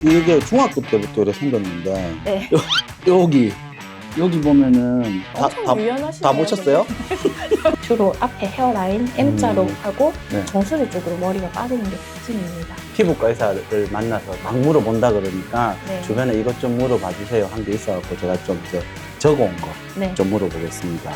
이게 중학교 때부터 이렇게 생겼는데 네. 여기 보면은 엄청 유연하시네요. 다 보셨어요? 주로 앞에 헤어라인 M자로 하고 네. 정수리 쪽으로 머리가 빠지는 게 특징입니다. 피부과 의사를 만나서 막 물어본다 그러니까 네. 주변에 이것 좀 물어봐 주세요 한 게 있어갖고 제가 좀 이제 적어온 거 좀 네. 물어보겠습니다.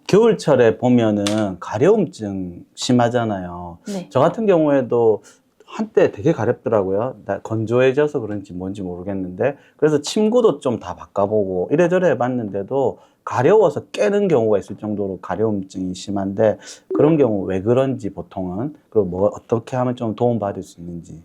겨울철에 보면은 가려움증 심하잖아요. 네. 저 같은 경우에도 한때 되게 가렵더라고요. 건조해져서 그런지 뭔지 모르겠는데 그래서 침구도 좀 다 바꿔보고 이래저래 해봤는데도 가려워서 깨는 경우가 있을 정도로 가려움증이 심한데 그런 경우 왜 그런지 보통은 그리고 뭐 어떻게 하면 좀 도움받을 수 있는지.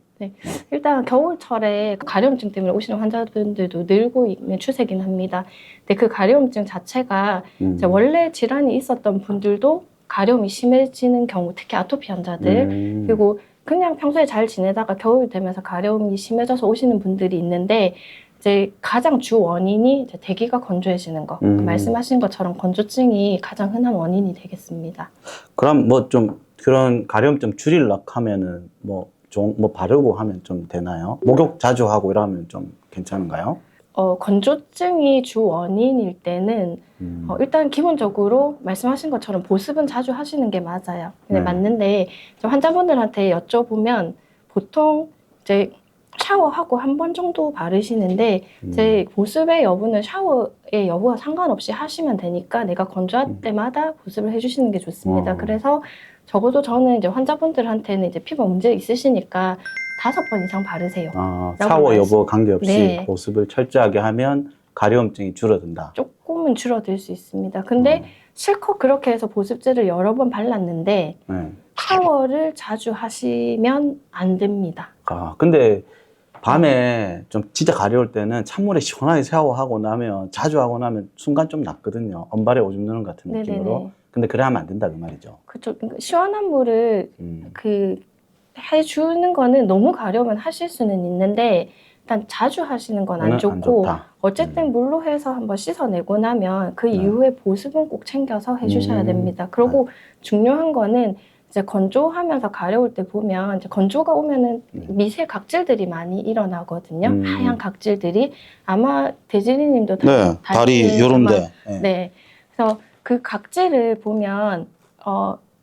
일단 겨울철에 가려움증 때문에 오시는 환자분들도 늘고 있는 추세긴 합니다. 근데 그 가려움증 자체가 이제 원래 질환이 있었던 분들도 가려움이 심해지는 경우, 특히 아토피 환자들 그리고 그냥 평소에 잘 지내다가 겨울 되면서 가려움이 심해져서 오시는 분들이 있는데 이제 가장 주 원인이 이제 대기가 건조해지는 거. 말씀하신 것처럼 건조증이 가장 흔한 원인이 되겠습니다. 그럼 뭐 좀 그런 가려움증 줄이려고 하면은 뭐 바르고 하면 좀 되나요? 목욕 자주 하고 이러면 좀 괜찮은가요? 건조증이 주 원인일 때는 일단 기본적으로 말씀하신 것처럼 보습은 자주 하시는 게 맞아요. 근데 네. 맞는데 환자분들한테 여쭤보면 보통 이제 샤워하고 한 번 정도 바르시는데 이제 보습의 여부는 샤워의 여부와 상관없이 하시면 되니까 내가 건조할 때마다 보습을 해주시는 게 좋습니다. 그래서 적어도 저는 이제 환자분들한테는 이제 피부 문제 있으시니까 5번 이상 바르세요. 샤워 여부 관계없이 네. 보습을 철저하게 하면 가려움증이 줄어든다. 조금은 줄어들 수 있습니다. 근데 실컷 그렇게 해서 보습제를 여러 번 발랐는데 네. 샤워를 자주 하시면 안 됩니다. 근데 밤에 좀 진짜 가려울 때는 찬물에 시원하게 샤워하고 나면 자주 하고 나면 순간 좀 낫거든요. 언발에 오줌 누는 같은 느낌으로. 네네네. 근데 그래 하면 안 된다 그 말이죠. 그쵸. 그러니까 시원한 물을 해주는 거는 너무 가려우면 하실 수는 있는데 일단 자주 하시는 건 안 안 좋고 좋다. 어쨌든 물로 해서 한번 씻어내고 나면 그 이후에 보습은 꼭 챙겨서 해주셔야 됩니다. 그리고 중요한 거는 이제 건조하면서 가려울 때 보면 이제 건조가 오면은 미세 각질들이 많이 일어나거든요. 하얀 각질들이 아마 대지리님도 다리 요런데. 네. 그래서 그 각질을 보면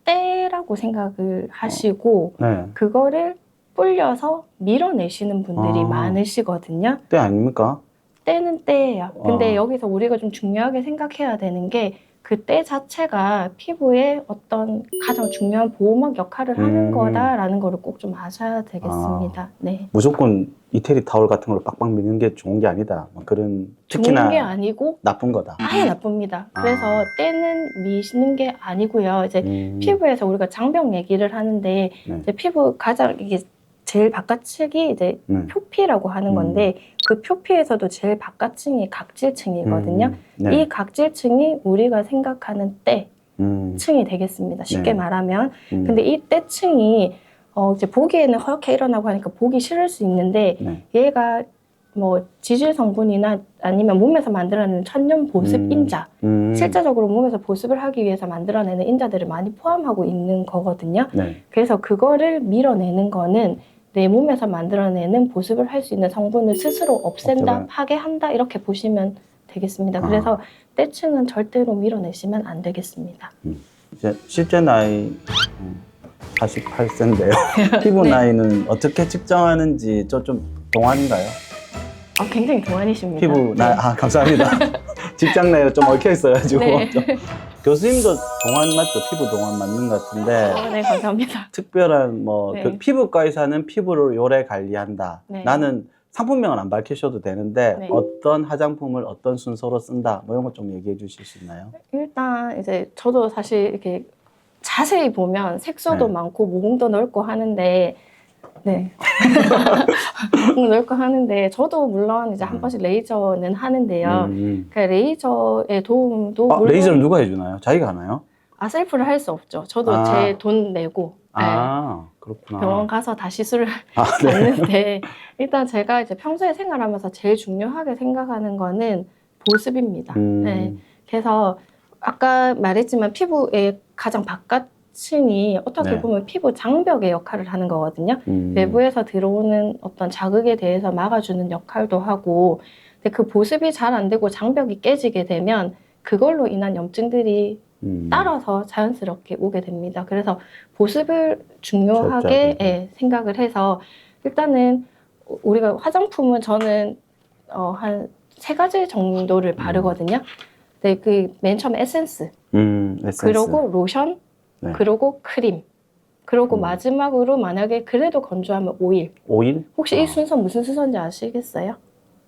때라고 생각을 하시고 그거를 불려서 밀어내시는 분들이 많으시거든요. 때 아닙니까? 때는 때예요. 근데 여기서 우리가 좀 중요하게 생각해야 되는 게 그 때 자체가 피부에 어떤 가장 중요한 보호막 역할을 하는 거다라는 거를 꼭 좀 아셔야 되겠습니다. 네. 무조건 이태리 타월 같은 걸로 빡빡 미는 게 좋은 게 아니다. 뭐 그런 특히나 좋은 게 아니고 나쁜 거다. 아예 나쁩니다. 그래서 때는 미시는 게 아니고요. 이제 피부에서 우리가 장벽 얘기를 하는데 이제 피부 가장 이게 제일 바깥층이 이제 표피라고 하는 건데 그 표피에서도 제일 바깥층이 각질층이거든요. 이 각질층이 우리가 생각하는 때 층이 되겠습니다. 쉽게 말하면. 근데 이 때층이 이제 보기에는 허옇게 일어나고 하니까 보기 싫을 수 있는데 얘가 뭐 지질 성분이나 아니면 몸에서 만들어내는 천연 보습 인자 실제적으로 몸에서 보습을 하기 위해서 만들어내는 인자들을 많이 포함하고 있는 거거든요. 그래서 그거를 밀어내는 거는 내 몸에서 만들어내는 보습을 할 수 있는 성분을 스스로 없앤다, 파괴한다 이렇게 보시면 되겠습니다. 그래서 때층은 절대로 밀어내시면 안 되겠습니다. 이제 실제 나이 48세인데요. 피부 나이는 어떻게 측정하는지 저 좀 동안인가요? 굉장히 동안이십니다. 피부 나이 감사합니다. 직장 나이가 좀 얽혀 있어가지고. 교수님도 동안 맞죠? 피부 동안 맞는 것 같은데. 네, 감사합니다. 특별한 그 피부과 의사는 피부를 오래 관리한다. 네. 나는 상품명은 안 밝히셔도 되는데 어떤 화장품을 어떤 순서로 쓴다. 뭐 이런 것 좀 얘기해 주실 수 있나요? 일단 이제 저도 사실 이렇게 자세히 보면 색소도 많고 모공도 넓고 하는데 넓고 하는데 저도 물론 이제 한 번씩 레이저는 하는데요. 그 레이저의 도움도 물론 레이저를 누가 해주나요? 자기가 하나요? 셀프를 할 수 없죠. 저도 제 돈 내고 그렇구나. 병원 가서 다 시술을 받는데 일단 제가 이제 평소에 생활하면서 제일 중요하게 생각하는 거는 보습입니다. 그래서 아까 말했지만 피부의 가장 바깥층이 어떻게 네. 보면 피부 장벽의 역할을 하는 거거든요. 외부에서 들어오는 어떤 자극에 대해서 막아주는 역할도 하고, 근데 그 보습이 잘 안 되고 장벽이 깨지게 되면 그걸로 인한 염증들이 따라서 자연스럽게 오게 됩니다. 그래서 보습을 중요하게 절제하게. 생각을 해서 일단은 우리가 화장품은 저는 한 3가지 정도를 바르거든요. 네, 그 맨 처음에 에센스, 에센스. 그리고 로션, 네. 그리고 크림, 그리고 마지막으로 만약에 그래도 건조하면 오일. 오일? 혹시 이 순서 무슨 순서인지 아시겠어요?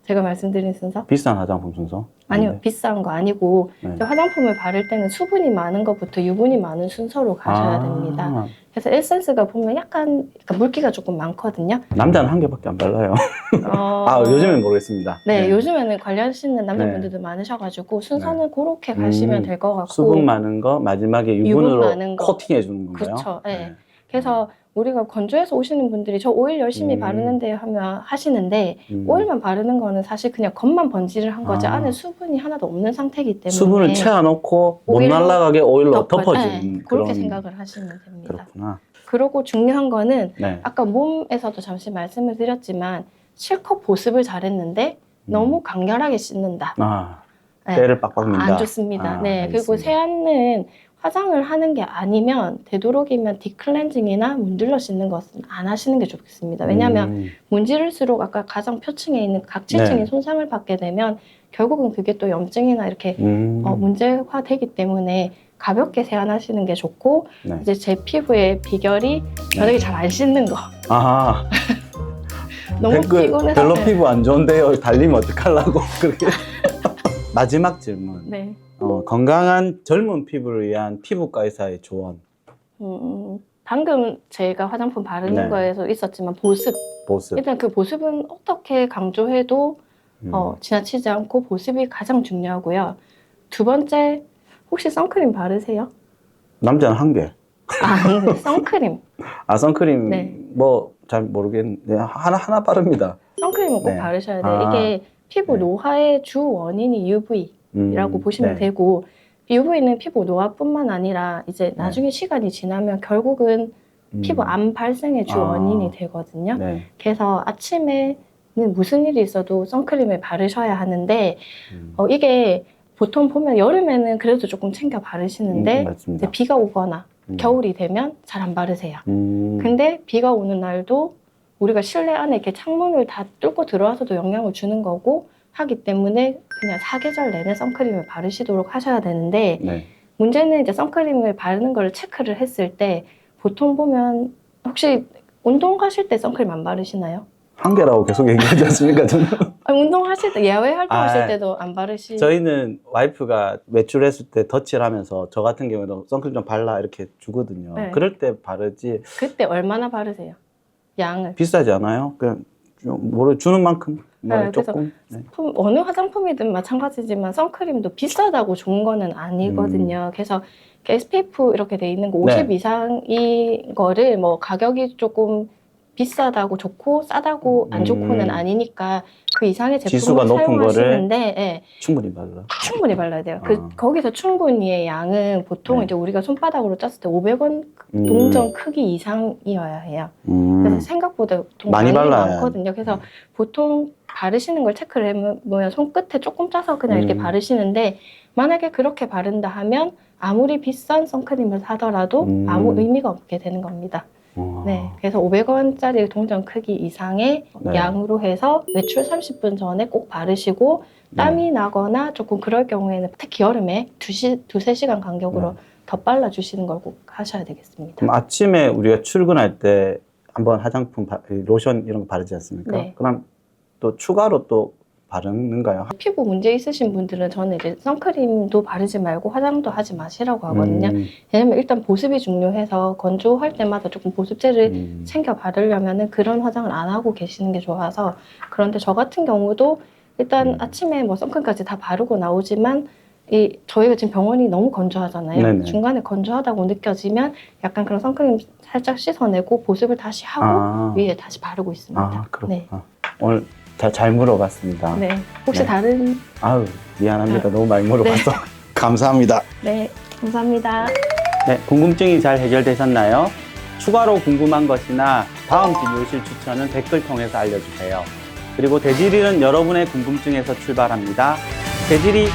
제가 말씀드린 순서? 비싼 화장품 순서? 아니요, 네. 비싼 거 아니고 네. 화장품을 바를 때는 수분이 많은 것부터 유분이 많은 순서로 가셔야 됩니다. 그래서 에센스가 보면 약간 물기가 조금 많거든요. 남자는 한 개밖에 안 발라요. 요즘엔 모르겠습니다. 네, 요즘에는 관리하시는 남자분들도 많으셔가지고 순서는 그렇게 가시면 될 것 같고, 수분 많은 거 마지막에 유분으로 유분 많은 거. 코팅해 주는 건가요? 그렇죠. 네. 그래서 우리가 건조해서 오시는 분들이 저 오일 열심히 바르는데 하면 하시는데 오일만 바르는 거는 사실 그냥 겉만 번지를 한 거지 안에 수분이 하나도 없는 상태이기 때문에 수분을 채워놓고 못 오일로 날아가게 오일로 덮어주는 네, 그런. 그렇게 생각을 하시면 됩니다. 그렇구나. 그리고 중요한 거는 네. 아까 몸에서도 잠시 말씀을 드렸지만 실컷 보습을 잘했는데 너무 강렬하게 씻는다. 네. 때를 빡빡 민다. 안 좋습니다. 네. 알겠습니다. 그리고 세안은 화장을 하는 게 아니면 되도록이면 딥클렌징이나 문질러 씻는 것은 안 하시는 게 좋겠습니다. 왜냐하면 문지를수록 아까 가장 표층에 있는 각질층이 네. 손상을 받게 되면 결국은 그게 또 염증이나 이렇게 문제화되기 때문에 가볍게 세안하시는 게 좋고 네. 이제 제 피부의 비결이 저녁에 잘 안 씻는 거. 아하. 너무 피곤해서. 별로 피부 안 좋은데요. 달리면 어떡하려고. 그렇게. 마지막 질문. 네. 건강한 젊은 피부를 위한 피부과 의사의 조언. 방금 제가 화장품 바르는 네. 거에서 있었지만 보습. 보습. 일단 그 보습은 어떻게 강조해도 지나치지 않고 보습이 가장 중요하고요. 2번째, 혹시 선크림 바르세요? 남자는 한 개. 아니, 선크림. 선크림 네. 뭐 잘 모르겠는데 하나 바릅니다. 선크림은 꼭 네. 바르셔야 돼요. 이게 피부 노화의 주 원인이 UV라고 보시면 되고 UV는 피부 노화뿐만 아니라 이제 나중에 시간이 지나면 결국은 피부 암 발생의 주 원인이 되거든요. 네. 그래서 아침에는 무슨 일이 있어도 선크림을 바르셔야 하는데 이게 보통 보면 여름에는 그래도 조금 챙겨 바르시는데 이제 비가 오거나 겨울이 되면 잘 안 바르세요. 근데 비가 오는 날도 우리가 실내 안에 이렇게 창문을 다 뚫고 들어와서도 영향을 주는 거고 하기 때문에 그냥 사계절 내내 선크림을 바르시도록 하셔야 되는데 문제는 이제 선크림을 바르는 걸 체크를 했을 때 보통 보면 혹시 운동하실 때 선크림 안 바르시나요? 한 개라고 계속 얘기하지 않습니까? 저는? 운동하실 때, 야외 활동하실 때도 안 바르시? 저희는 와이프가 외출했을 때 덧칠 하면서 저 같은 경우에도 선크림 좀 발라 이렇게 주거든요. 네. 그럴 때 바르지. 그때 얼마나 바르세요? 양을? 비싸지 않아요? 그냥 주는 만큼 네, 조금. 어느 화장품이든 마찬가지지만 선크림도 비싸다고 좋은 거는 아니거든요. 그래서 SPF 이렇게 돼 있는 거 50 이상인 거를 뭐 가격이 조금 비싸다고 좋고 싸다고 안 좋고는 아니니까 그 이상의 지수가 제품을 높은 사용하시는데 충분히 발라. 충분히 발라야 돼요. 거기서 충분히의 양은 보통 이제 우리가 손바닥으로 짰을 때 500원 동전 크기 이상이어야 해요. 그래서 생각보다 많이 발라야 많거든요. 그래서 보통 바르시는 걸 체크를 해보면 손끝에 조금 짜서 그냥 이렇게 바르시는데 만약에 그렇게 바른다 하면 아무리 비싼 선크림을 사더라도 아무 의미가 없게 되는 겁니다. 네, 그래서 500원짜리 동전 크기 이상의 양으로 해서 외출 30분 전에 꼭 바르시고 땀이 나거나 조금 그럴 경우에는 특히 여름에 2-3시간 간격으로 덧발라 주시는 걸 꼭 하셔야 되겠습니다. 그럼 아침에 우리가 출근할 때 한번 화장품, 로션 이런 거 바르지 않습니까? 네. 그럼 또 추가로 또 바르는가요? 피부 문제 있으신 분들은 저는 이제 선크림도 바르지 말고 화장도 하지 마시라고 하거든요. 왜냐면 일단 보습이 중요해서 건조할 때마다 조금 보습제를 챙겨 바르려면은 그런 화장을 안 하고 계시는 게 좋아서. 그런데 저 같은 경우도 일단 아침에 뭐 선크림까지 다 바르고 나오지만 저희가 지금 병원이 너무 건조하잖아요. 네네. 중간에 건조하다고 느껴지면 약간 그런 선크림 살짝 씻어내고 보습을 다시 하고 위에 다시 바르고 있습니다. 그렇구나. 네. 오늘 잘 물어봤습니다. 네. 혹시 다른 아유, 미안합니다. 너무 많이 물어봐서. 감사합니다. 네, 감사합니다. 네, 궁금증이 잘 해결되셨나요? 추가로 궁금한 것이나 다음 진료실 추천은 댓글 통해서 알려주세요. 그리고 대질이는 여러분의 궁금증에서 출발합니다. 대질이